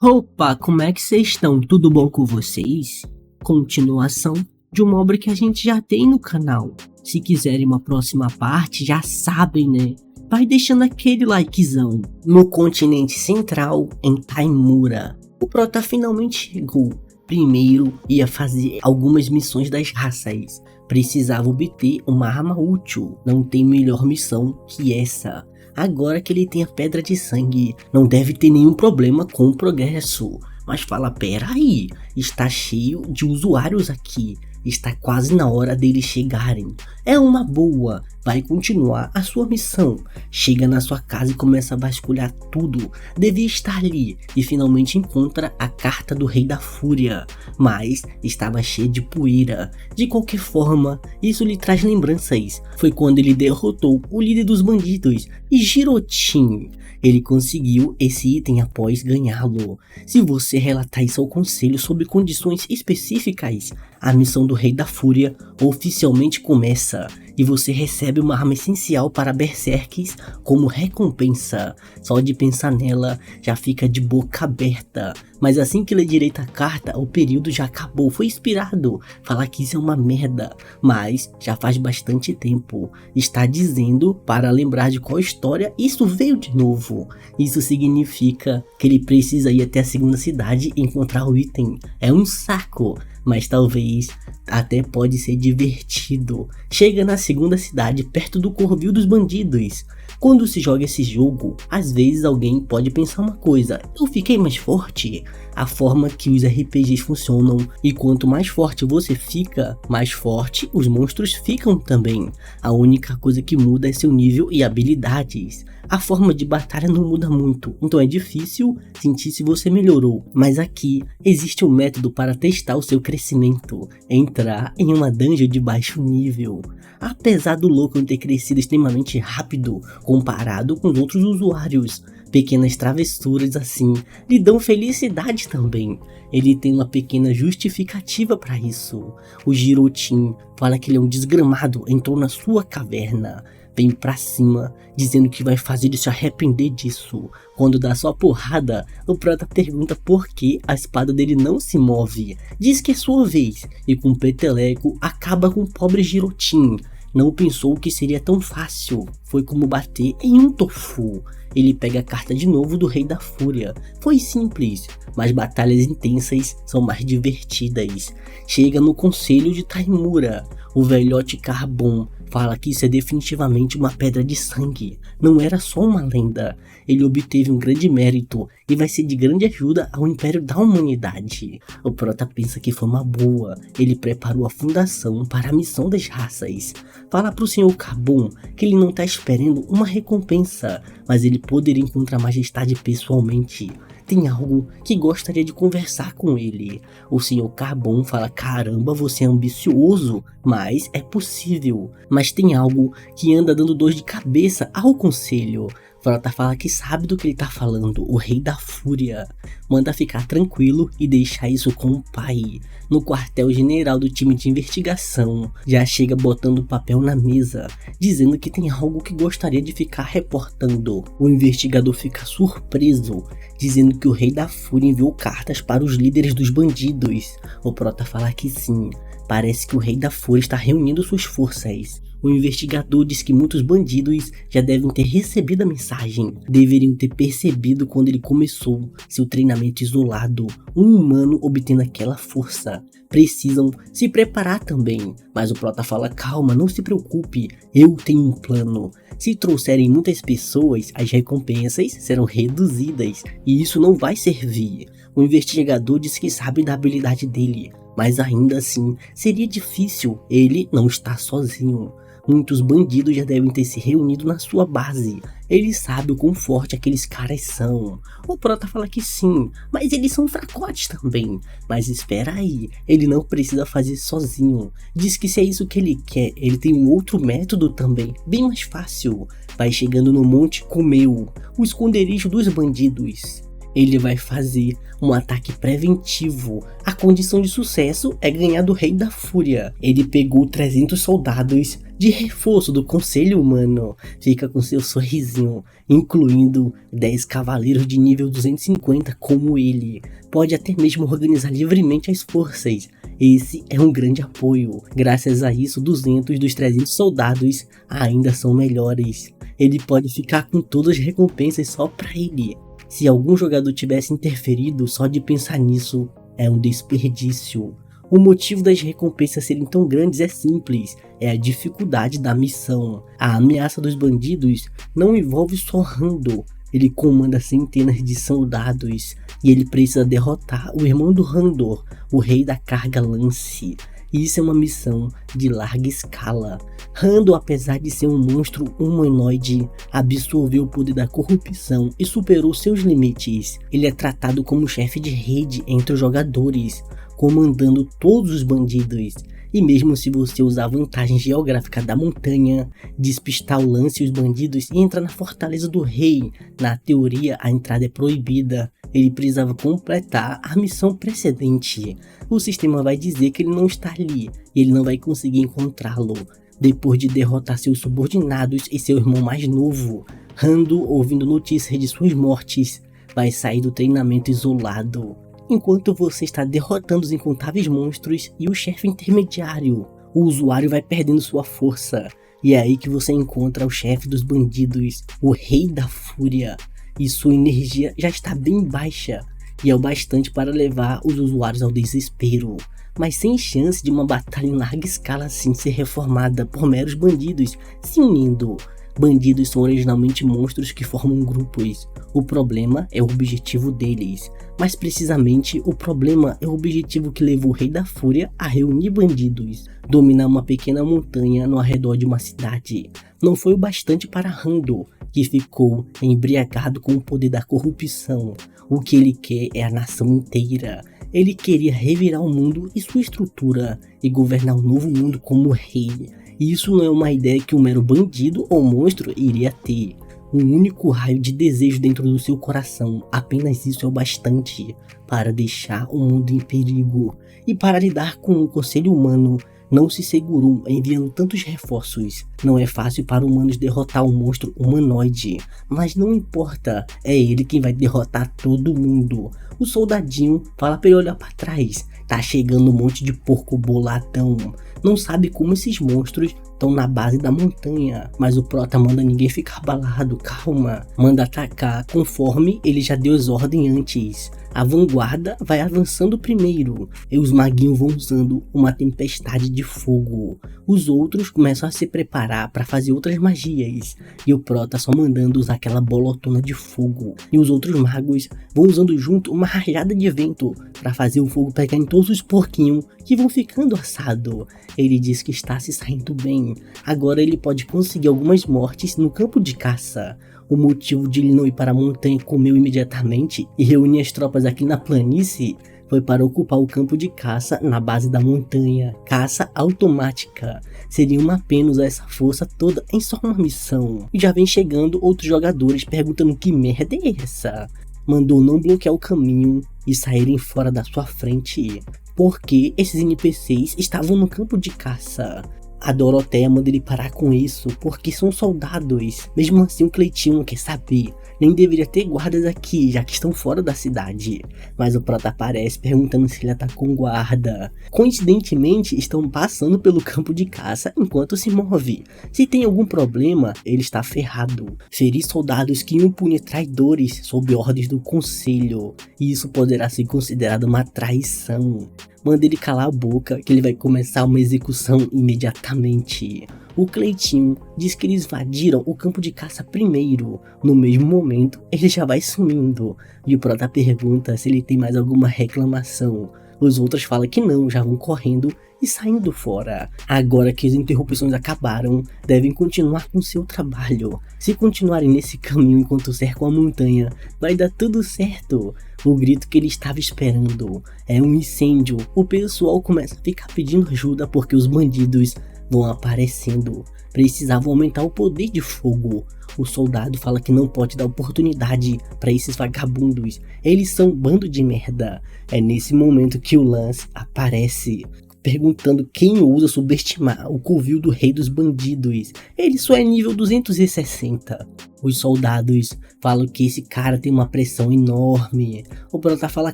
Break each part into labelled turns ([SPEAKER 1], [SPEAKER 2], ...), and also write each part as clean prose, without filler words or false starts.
[SPEAKER 1] Opa, como é que vocês estão? Tudo bom com vocês? Continuação de uma obra que a gente já tem no canal. Se quiserem uma próxima parte, já sabem, né? Vai deixando aquele likezão. No continente central, em Taimura, o prota finalmente chegou. Primeiro, ia fazer algumas missões das raças. Precisava obter uma arma útil. Não tem melhor missão que essa. Agora que ele tem a pedra de sangue, não deve ter nenhum problema com o progresso. Mas fala, peraí, está cheio de usuários aqui. Está quase na hora deles chegarem. É uma boa, vai continuar a sua missão. Chega na sua casa e começa a vasculhar tudo. Devia estar ali e finalmente encontra a carta do Rei da Fúria. Mas estava cheia de poeira. De qualquer forma, isso lhe traz lembranças. Foi quando ele derrotou o líder dos bandidos, Girotin. Ele conseguiu esse item após ganhá-lo. Se você relatar isso ao conselho sob condições específicas, a missão do Rei da Fúria oficialmente começa e você recebe uma arma essencial para berserks como recompensa. Só de pensar nela já fica de boca aberta. Mas assim que lê direito a carta, o período já acabou. Foi inspirado. Falar que isso é uma merda. Mas já faz bastante tempo. Está dizendo para lembrar de qual história isso veio de novo. Isso significa que ele precisa ir até a segunda cidade e encontrar o item. É um saco. Mas talvez até pode ser divertido. Chega na segunda cidade, perto do Corvil dos Bandidos. Quando se joga esse jogo, às vezes alguém pode pensar uma coisa: eu fiquei mais forte? A forma que os RPGs funcionam, e quanto mais forte você fica, mais forte os monstros ficam também. A única coisa que muda é seu nível e habilidades. A forma de batalha não muda muito, então é difícil sentir se você melhorou. Mas aqui existe um método para testar o seu crescimento: entrar em uma dungeon de baixo nível. Apesar do Loken ter crescido extremamente rápido comparado com os outros usuários, pequenas travessuras assim lhe dão felicidade também. Ele tem uma pequena justificativa para isso. O Girotin fala que ele é um desgramado, entrou na sua caverna, vem pra cima, dizendo que vai fazer ele se arrepender disso. Quando dá sua porrada, o prota pergunta por que a espada dele não se move. Diz que é sua vez, e com peteleco acaba com o pobre Girotin. Não pensou que seria tão fácil, foi como bater em um tofu. Ele pega a carta de novo do Rei da Fúria. Foi simples, mas batalhas intensas são mais divertidas. Chega no conselho de Taimura. O velhote Carbon fala que isso é definitivamente uma pedra de sangue. Não era só uma lenda. Ele obteve um grande mérito e vai ser de grande ajuda ao Império da Humanidade. O prota pensa que foi uma boa. Ele preparou a fundação para a missão das raças. Fala pro Sr. Carbon que ele não tá esperando uma recompensa, mas ele poderia encontrar a majestade pessoalmente. Tem algo que gostaria de conversar com ele. O Sr. Carbon fala: caramba, você é ambicioso, mas é possível. Mas tem algo que anda dando dor de cabeça ao conselho. Frota fala que sabe do que ele tá falando, o Rei da Fúria. Manda ficar tranquilo e deixar isso com o pai. No quartel-general do time de investigação, já chega botando o papel na mesa, dizendo que tem algo que gostaria de ficar reportando. O investigador fica surpreso, dizendo que o Rei da Fúria enviou cartas para os líderes dos bandidos. O prota fala que sim, parece que o Rei da Fúria está reunindo suas forças. O investigador diz que muitos bandidos já devem ter recebido a mensagem. Deveriam ter percebido quando ele começou seu treinamento isolado. Um humano obtendo aquela força. Precisam se preparar também. Mas o prota fala: calma, não se preocupe, eu tenho um plano. Se trouxerem muitas pessoas, as recompensas serão reduzidas e isso não vai servir. O investigador diz que sabe da habilidade dele, mas ainda assim seria difícil, ele não está sozinho. Muitos bandidos já devem ter se reunido na sua base. Ele sabe o quão forte aqueles caras são. O prota fala que sim, mas eles são fracotes também. Mas espera aí, ele não precisa fazer sozinho. Diz que se é isso que ele quer, ele tem um outro método também, bem mais fácil. Vai chegando no Monte Kumeu, o esconderijo dos bandidos. ele vai fazer um ataque preventivo. A condição de sucesso é ganhar do Rei da Fúria. Ele pegou 300 soldados de reforço do Conselho Humano, fica com seu sorrisinho, incluindo 10 cavaleiros de nível 250 como ele. Pode até mesmo organizar livremente as forças. Esse é um grande apoio. Graças a isso, 200 dos 300 soldados ainda são melhores. Ele pode ficar com todas as recompensas só pra ele. Se algum jogador tivesse interferido, só de pensar nisso é um desperdício. O motivo das recompensas serem tão grandes é simples, é a dificuldade da missão. A ameaça dos bandidos não envolve só Randor, ele comanda centenas de soldados e ele precisa derrotar o irmão do Randor, o Rei da Carga Lance. Isso é uma missão de larga escala. Randor, apesar de ser um monstro humanoide, absorveu o poder da corrupção e superou seus limites. Ele é tratado como chefe de rede entre os jogadores, comandando todos os bandidos. E mesmo se você usar a vantagem geográfica da montanha, despistar o Lance e os bandidos e entrar na Fortaleza do Rei, na teoria a entrada é proibida, ele precisava completar a missão precedente. O sistema vai dizer que ele não está ali e ele não vai conseguir encontrá-lo. Depois de derrotar seus subordinados e seu irmão mais novo, Randor, ouvindo notícias de suas mortes, vai sair do treinamento isolado. Enquanto você está derrotando os incontáveis monstros e o chefe intermediário, o usuário vai perdendo sua força. E é aí que você encontra o chefe dos bandidos, o Rei da Fúria. E sua energia já está bem baixa, e é o bastante para levar os usuários ao desespero. Mas sem chance de uma batalha em larga escala assim ser reformada por meros bandidos se unindo. Bandidos são originalmente monstros que formam grupos. O problema é o objetivo deles. Mais precisamente, o problema é o objetivo que levou o Rei da Fúria a reunir bandidos, dominar uma pequena montanha no arredor de uma cidade. Não foi o bastante para Randor, que ficou embriagado com o poder da corrupção. O que ele quer é a nação inteira. Ele queria revirar o mundo e sua estrutura e governar um novo mundo como rei. E isso não é uma ideia que um mero bandido ou monstro iria ter. Um único raio de desejo dentro do seu coração, apenas isso é o bastante para deixar o mundo em perigo. E para lidar com o Conselho Humano, não se segurou enviando tantos reforços. Não é fácil para humanos derrotar um monstro humanoide, mas não importa, é ele quem vai derrotar todo mundo. O soldadinho fala para ele olhar para trás, tá chegando um monte de porco boladão. Não sabe como esses monstros estão na base da montanha, mas o prota manda ninguém ficar abalado, calma, manda atacar conforme ele já deu as ordens antes. A vanguarda vai avançando primeiro, e os maguinhos vão usando uma tempestade de fogo. Os outros começam a se preparar para fazer outras magias, e o prota só mandando usar aquela bolotona de fogo. E os outros magos vão usando junto uma rajada de vento para fazer o fogo pegar em todos os porquinhos que vão ficando assado. Ele diz que está se saindo bem. Agora ele pode conseguir algumas mortes no campo de caça. O motivo de ele não ir para a montanha comeu imediatamente e reunir as tropas aqui na planície foi para ocupar o campo de caça na base da montanha. Caça automática. Seria uma pena usar essa força toda em só uma missão. E já vem chegando outros jogadores perguntando que merda é essa. Mandou não bloquear o caminho e saírem fora da sua frente, porque esses NPCs estavam no campo de caça. A Doroteia manda ele parar com isso, porque são soldados. Mesmo assim o Cleitinho não quer saber. Nem deveria ter guardas aqui, já que estão fora da cidade. Mas o prota aparece perguntando se ele tá com guarda. Coincidentemente, estão passando pelo campo de caça enquanto se move. Se tem algum problema, ele está ferrado. Ferir soldados que iam punir traidores sob ordens do conselho. E isso poderá ser considerado uma traição. Manda ele calar a boca, que ele vai começar uma execução imediatamente. O Cleitinho diz que eles invadiram o campo de caça primeiro. No mesmo momento, ele já vai sumindo. E o prota pergunta se ele tem mais alguma reclamação. Os outros falam que não, já vão correndo e saindo fora. Agora que as interrupções acabaram, devem continuar com seu trabalho. Se continuarem nesse caminho enquanto cercam a montanha, vai dar tudo certo. O grito que ele estava esperando é um incêndio. O pessoal começa a ficar pedindo ajuda porque os bandidos vão aparecendo. Precisavam aumentar o poder de fogo. O soldado fala que não pode dar oportunidade para esses vagabundos. Eles são um bando de merda. É nesse momento que o Lance aparece, perguntando quem ousa subestimar o covil do rei dos bandidos. Ele só é nível 260. Os soldados falam que esse cara tem uma pressão enorme. O prota fala: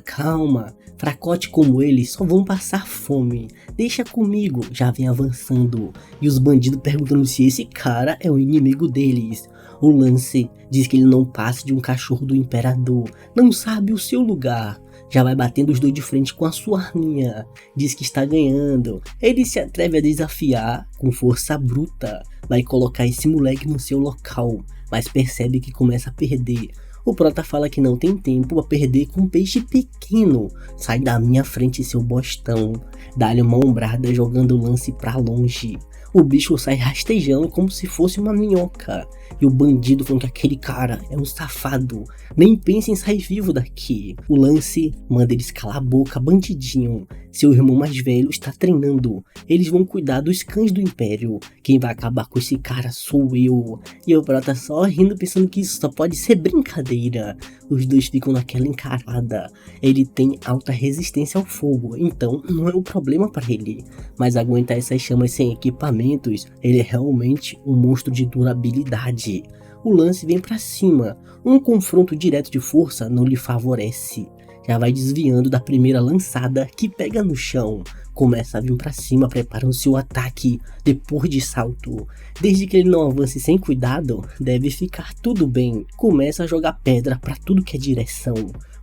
[SPEAKER 1] calma, fracote como ele só vão passar fome. Deixa comigo, já vem avançando. E os bandidos perguntando se esse cara é o inimigo deles. O Lance diz que ele não passa de um cachorro do imperador, não sabe o seu lugar. Já vai batendo os dois de frente com a sua arminha. Diz que está ganhando. Ele se atreve a desafiar com força bruta. Vai colocar esse moleque no seu local, mas percebe que começa a perder. O prota fala que não tem tempo a perder com um peixe pequeno. Sai da minha frente, seu bostão. Dá-lhe uma ombrada jogando o Lance pra longe. O bicho sai rastejando como se fosse uma minhoca. E o bandido falando que aquele cara é um safado. Nem pensa em sair vivo daqui. O Lance manda eles calar a boca, bandidinho. Seu irmão mais velho está treinando. Eles vão cuidar dos cães do Império. Quem vai acabar com esse cara sou eu. E o prota só rindo, pensando que isso só pode ser brincadeira. Os dois ficam naquela encarada. Ele tem alta resistência ao fogo, então não é um problema para ele. Mas aguentar essas chamas sem equipamentos, ele é realmente um monstro de durabilidade. O Lance vem pra cima. Um confronto direto de força não lhe favorece. Já vai desviando da primeira lançada que pega no chão. Começa a vir pra cima, preparando seu ataque depois de salto. Desde que ele não avance sem cuidado, deve ficar tudo bem. Começa a jogar pedra pra tudo que é direção.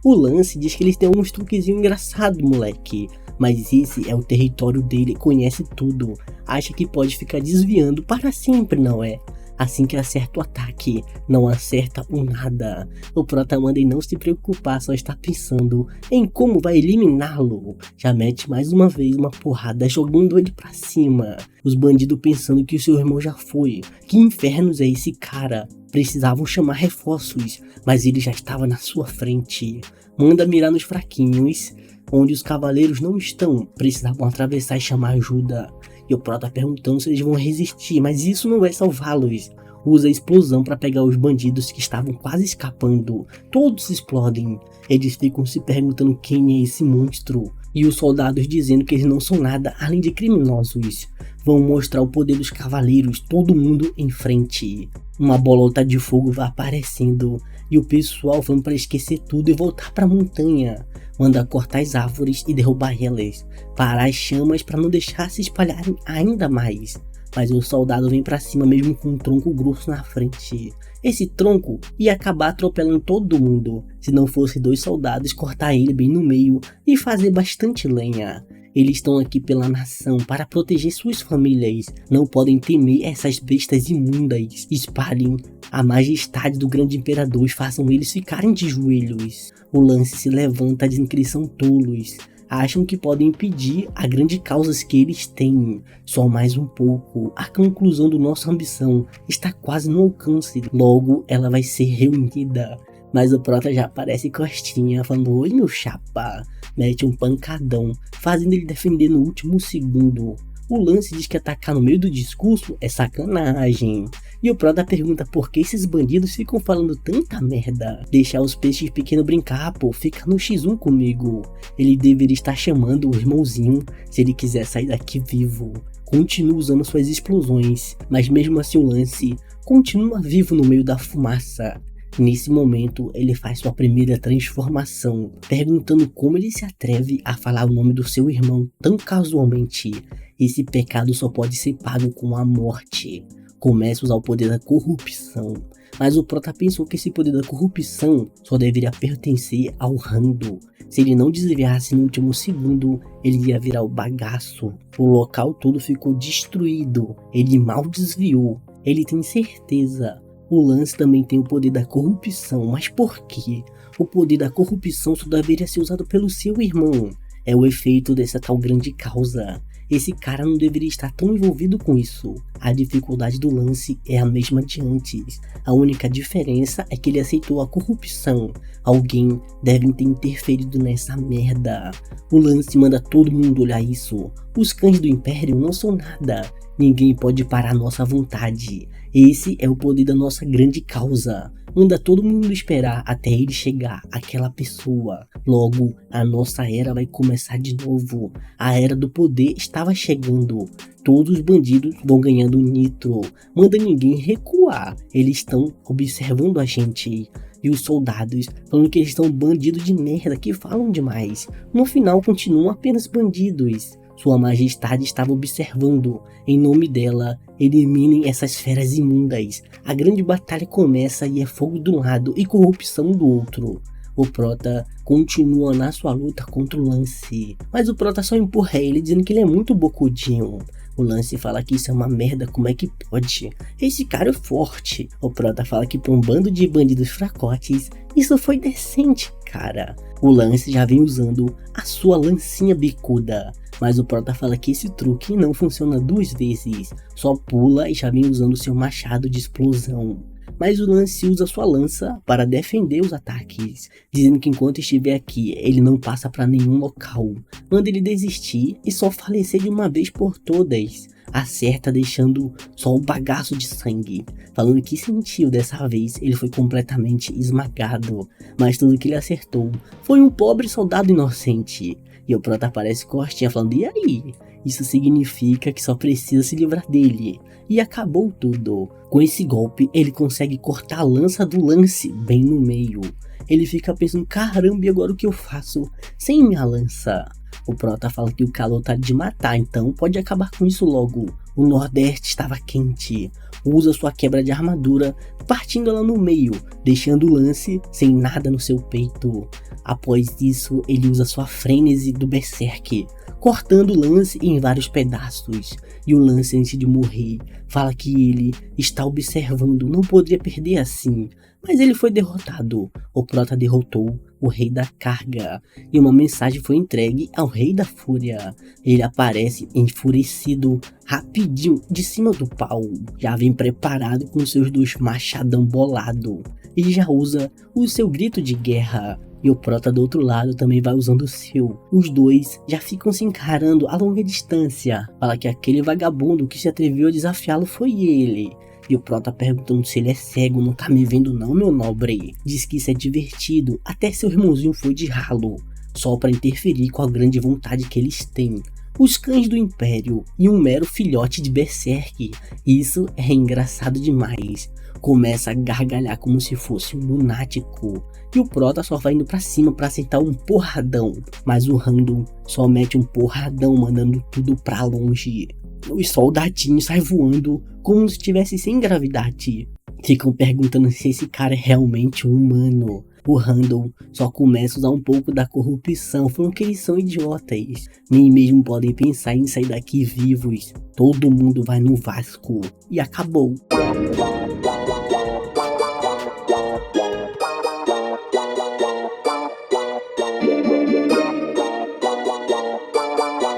[SPEAKER 1] O Lance diz que eles têm uns truquezinhos engraçados, moleque. Mas esse é o território dele, conhece tudo. Acha que pode ficar desviando para sempre, não é? Assim que acerta o ataque, não acerta o nada. O prota manda em não se preocupar, só está pensando em como vai eliminá-lo. Já mete mais uma vez uma porrada, jogando ele pra cima. Os bandidos pensando que o seu irmão já foi. Que infernos é esse cara? Precisavam chamar reforços, mas ele já estava na sua frente. Manda mirar nos fraquinhos, onde os cavaleiros não estão. Precisavam atravessar e chamar ajuda. E o prota perguntando se eles vão resistir, mas isso não vai salvá-los. Usa a explosão para pegar os bandidos que estavam quase escapando. Todos explodem. Eles ficam se perguntando quem é esse monstro. E os soldados dizendo que eles não são nada além de criminosos. Vão mostrar o poder dos cavaleiros, todo mundo em frente. Uma bolota de fogo vai aparecendo. E o pessoal falando para esquecer tudo e voltar para a montanha. Manda cortar as árvores e derrubar elas, parar as chamas para não deixar se espalharem ainda mais. Mas o soldado vem para cima mesmo com um tronco grosso na frente. Esse tronco ia acabar atropelando todo mundo, se não fosse dois soldados cortar ele bem no meio e fazer bastante lenha. Eles estão aqui pela nação para proteger suas famílias. Não podem temer essas bestas imundas. Espalhem a majestade do grande imperador e façam eles ficarem de joelhos. O Lance se levanta dizendo que eles são tolos. Acham que podem impedir a grande causas que eles têm. Só mais um pouco. A conclusão da nossa ambição está quase no alcance. Logo ela vai ser reunida. Mas o prota já aparece costinha, falando: oi meu chapa. Mete um pancadão, fazendo ele defender no último segundo. O Lance diz que atacar no meio do discurso é sacanagem. E o prota pergunta por que esses bandidos ficam falando tanta merda. Deixar os peixes pequenos brincar, pô, fica no X1 comigo. Ele deveria estar chamando o irmãozinho se ele quiser sair daqui vivo. Continua usando suas explosões, mas mesmo assim o Lance continua vivo no meio da fumaça. Nesse momento, ele faz sua primeira transformação, perguntando como ele se atreve a falar o nome do seu irmão tão casualmente. Esse pecado só pode ser pago com a morte. Começa a usar o poder da corrupção, mas o prota pensou que esse poder da corrupção só deveria pertencer ao Rando. Se ele não desviasse no último segundo, ele ia virar o bagaço. O local todo ficou destruído, ele mal desviou, ele tem certeza. O Lance também tem o poder da corrupção, mas por quê? O poder da corrupção só deveria ser usado pelo seu irmão. É o efeito dessa tal grande causa. Esse cara não deveria estar tão envolvido com isso. A dificuldade do lance é a mesma de antes. A única diferença é que ele aceitou a corrupção. Alguém deve ter interferido nessa merda. O lance manda todo mundo olhar isso. Os cães do Império não são nada. Ninguém pode parar nossa vontade. Esse é o poder da nossa grande causa. Manda todo mundo esperar até ele chegar, aquela pessoa. Logo, a nossa era vai começar de novo. A era do poder estava chegando. Todos os bandidos vão ganhando nitro. Manda ninguém recuar. Eles estão observando a gente. E os soldados falando que eles estão bandidos de merda, que falam demais. No final continuam apenas bandidos. Sua Majestade estava observando. Em nome dela, eliminem essas feras imundas. A grande batalha começa e é fogo de um lado e corrupção do outro. O Prota continua na sua luta contra o Lance, mas o Prota só empurra ele dizendo que ele é muito bocudinho. O Lance fala que isso é uma merda, como é que pode? Esse cara é forte. O Prota fala que pra um bando de bandidos fracotes, isso foi decente, cara. O Lance já vem usando a sua lancinha bicuda. Mas o Prota fala que esse truque não funciona duas vezes. Só pula e já vem usando seu machado de explosão. Mas o Lance usa sua lança para defender os ataques, dizendo que enquanto estiver aqui, ele não passa para nenhum local. Manda ele desistir e só falecer de uma vez por todas. Acerta deixando só o bagaço de sangue, falando que sentiu dessa vez ele foi completamente esmagado. Mas tudo que ele acertou foi um pobre soldado inocente. E o Prota aparece costinha falando, e aí? Isso significa que só precisa se livrar dele. E acabou tudo. Com esse golpe, ele consegue cortar a lança do Lance bem no meio. Ele fica pensando, caramba, e agora o que eu faço sem minha lança? O Prota fala que o calor tá de matar, então pode acabar com isso logo. O Nordeste estava quente. Usa sua quebra de armadura, partindo ela no meio, deixando o Lance sem nada no seu peito. Após isso, ele usa sua frênese do Berserk, cortando o Lance em vários pedaços. E o Lance, antes de morrer, fala que ele está observando, não poderia perder assim. Mas ele foi derrotado. O Prota derrotou o Rei da Carga. E uma mensagem foi entregue ao Rei da Fúria. Ele aparece enfurecido, rapidinho, de cima do pau. Já vem preparado com seus dois machadão bolado. E já usa o seu grito de guerra. E o Prota do outro lado também vai usando o seu. Os dois já ficam se encarando a longa distância. Fala que aquele vagabundo que se atreveu a desafiá-lo foi ele. E o Prota perguntando se ele é cego, não tá me vendo não, meu nobre? Diz que isso é divertido, até seu irmãozinho foi de ralo, só pra interferir com a grande vontade que eles têm. Os cães do Império e um mero filhote de Berserk. Isso é engraçado demais. Começa a gargalhar como se fosse um lunático. E o Prota só vai indo pra cima pra acertar um porradão. Mas o Random só mete um porradão, mandando tudo pra longe. Os soldadinhos saem voando como se estivesse sem gravidade. Ficam perguntando se esse cara é realmente um humano. O Randall só começa a usar um pouco da corrupção, falando que eles são idiotas. Nem mesmo podem pensar em sair daqui vivos. Todo mundo vai no Vasco. E acabou.